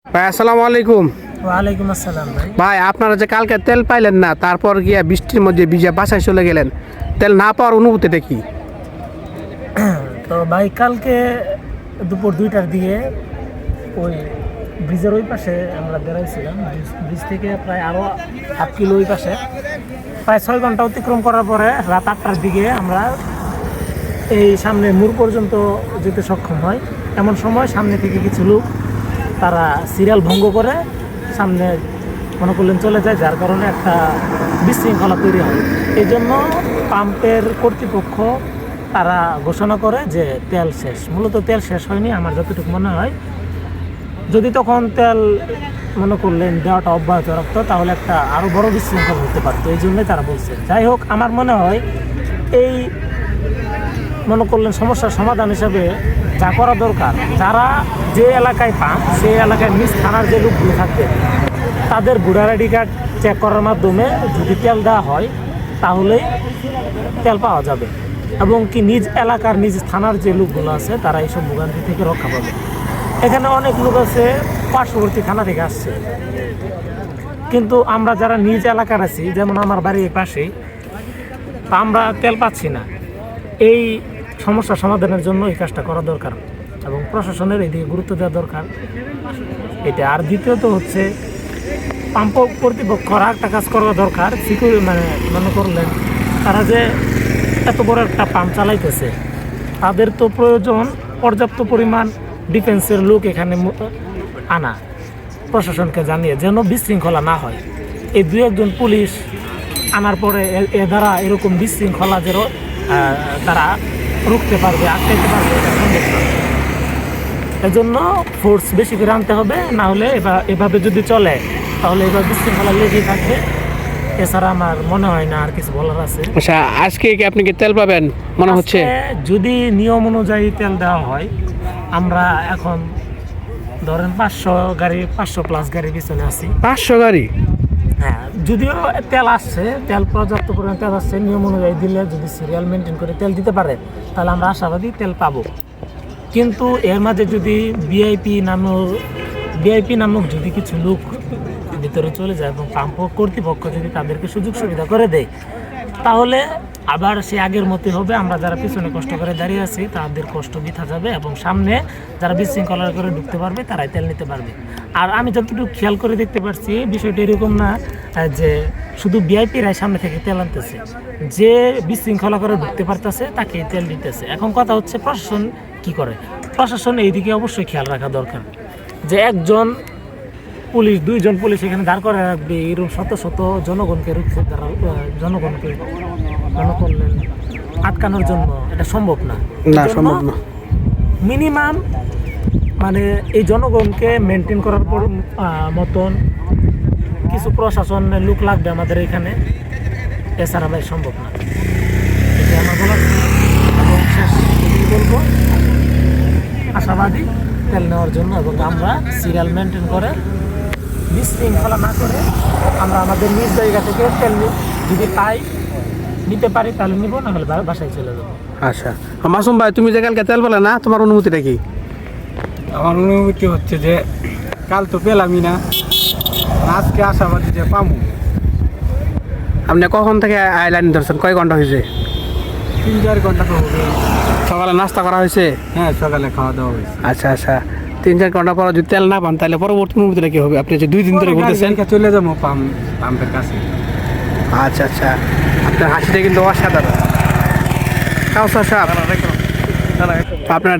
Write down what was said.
ভাই আসসালামু আলাইকুম। ওয়ালাইকুম আসসালাম ভাই। ভাই আপনারা যে কালকে তেল পাইলেন না, তারপর গিয়া বৃষ্টির মধ্যে ভিজে বাসায় চলে গেলেন, তেল না পাওয়ার অনুভূতিটা কি? তো ভাই কালকে দুপুর 2টার দিকে ওই ব্রিজের ওই পাশে আমরা বেড়াইছিলাম। ব্রিজ থেকে প্রায় আরও 8 কিলো ওই পাশে প্রায় 6 ঘন্টা অতিক্রম করার পরে রাত 8টার দিকে আমরা এই সামনে মোড় পর্যন্ত যেতে সক্ষম হয়। এমন সময় সামনে থেকে কিছু লোক তারা সিরিয়াল ভঙ্গ করে সামনে মনে করলেন চলে যায়, যার কারণে একটা বিশৃঙ্খলা তৈরি হয়। এই জন্য পাম্পের কর্তৃপক্ষ তারা ঘোষণা করে যে তেল শেষ। মূলত তেল শেষ হয়নি আমার যতটুকু মনে হয়। যদি তখন তেল মনে করলেন দেওয়াটা অব্যাহত রাখতো তাহলে একটা আরও বড় বিশৃঙ্খলা হতে পারতো। এই জন্যই তারা বলছে। যাই হোক, আমার মনে হয় এই মনে করলেন সমস্যার সমাধান হিসাবে যা করা দরকার, যারা যে এলাকায় পান সেই এলাকায় নিজ থানার যে লোকগুলো থাকবে তাদের ভোটার আইডি কার্ড চেক করার মাধ্যমে যদি তেল দেওয়া হয় তাহলেই তেল পাওয়া যাবে, এবং কি নিজ এলাকার নিজ থানার যে লোকগুলো আছে তারা এইসব ভোগান্তি থেকে রক্ষা পাবে। এখানে অনেক লোক আছে পার্শ্ববর্তী থানা থেকে আসছে, কিন্তু আমরা যারা নিজ এলাকার আছি, যেমন আমার বাড়ির পাশেই, আমরা তেল পাচ্ছি না। এই সমস্যা সমাধানের জন্য এই কাজটা করা দরকার এবং প্রশাসনের এদিকে গুরুত্ব দেওয়া দরকার এটা। আর দ্বিতীয়ত হচ্ছে পাম্প কর্তৃপক্ষরা একটা কাজ করা দরকার। মনে করলেন তারা যে এত বড় একটা পাম্প চালাইতেছে, তাদের তো প্রয়োজন পর্যাপ্ত পরিমাণ ডিফেন্সের লোক এখানে আনা, প্রশাসনকে জানিয়ে যেন বিশৃঙ্খলা না হয়। এই 2-1 জন পুলিশ আনার পরে এ দ্বারা এরকম বিশৃঙ্খলা যেন তারা রুখতে পারবে, আটকাইতে পারবে, এটা সম্ভব না। এজন্য ফোর্স বেশি করে আনতে হবে, না হলে এভাবে যদি চলে তাহলে এবার বিশৃঙ্খলা লেগেই থাকবে। এছাড়া আমার মনে হয় না আর কিছু বলার আছে। আচ্ছা, আজকে কি আপনি কি তেল পাবেন মনে হচ্ছে? যদি নিয়ম অনুযায়ী তেল দেওয়া হয়, আমরা এখন ধরেন 500 প্লাস গাড়ি পিছনে আছি। 500 গাড়ি? হ্যাঁ, যদিও তেল আসছে, তেল পর্যাপ্ত পরিমাণ তেল আসছে। নিয়ম অনুযায়ী দিলে, যদি সিরিয়াল মেনটেন করে তেল দিতে পারে তাহলে আমরা আশাবাদী তেল পাবো। কিন্তু এর মাঝে যদি ভিআইপি নামক যদি কিছু লোক ভিতরে চলে যায় এবং পাম্প কর্তৃপক্ষ যদি তাদেরকে সুযোগ সুবিধা করে দেয়, তাহলে আবার সে আগের মতোই হবে। আমরা যারা পিছনে কষ্ট করে দাঁড়িয়ে আছি তাদের কষ্ট বৃথা যাবে, এবং সামনে যারা বিশৃঙ্খলা করে ঢুকতে পারবে তারাই তেল নিতে পারবে। আর আমি যতটুকু খেয়াল করে দেখতে পাচ্ছি, বিষয়টা এরকম না যে শুধু ভিআইপিরাই সামনে থেকে তেল আনতেছে। যে বিশৃঙ্খলা করে ঢুকতে পারতেছে তাকে তেল দিতেছে। এখন কথা হচ্ছে প্রশাসন কি করে। প্রশাসন এইদিকে অবশ্যই খেয়াল রাখা দরকার যে 1জন পুলিশ 2জন পুলিশ এখানে দাঁড় করে রাখবে এরকম শত শত জনগণকে মনে করলেন আটকানোর জন্য। এটা সম্ভব না। সম্ভব না। মিনিমাম মানে এই জনগণকে মেনটেন করার পর মতন কিছু প্রশাসনের লোক লাগবে আমাদের এখানে। এছাড়া ভাই সম্ভব না। এটি আমার বলার। এবং শেষ বলবো, আশাবাদী তেল নেওয়ার জন্য, এবং আমরা সিরিয়াল মেনটেন করে বিশৃঙ্খলা না করে আমরা আমাদের নিজ জায়গা থেকে তেল যদি নিতে পারি তাহলে নিব, না হলে বাসায় চলে যাবো। আচ্ছা মাসুম ভাই, তুমি যে কালকে তেল পেলে না, তোমার অনুভূতিটা কি? আমার অনুভূতি হচ্ছে যে কাল তো পেলামই না, আজকে আশাবাদী যে পামু। আপনি কখন থেকে লাইন ধরছেন? কয় ঘন্টা হয়েছে? 3-4 ঘন্টা তো হবে। সকালে নাস্তা করা হয়েছে? হ্যাঁ, সকালে খাওয়া দাওয়া হয়েছে। আচ্ছা 3-4 ঘন্টা পর যদি তেল না পান তাহলে পরবর্তী অনুভূতিটা কি হবে? আপনি যে 2 দিন ধরে ঘুরতেছেন। চলে যাবো পাম্পের কাছে। আচ্ছা, আপনার হাসিটা কিন্তু অসাধারণ। কাউসার সাহেব, আপনার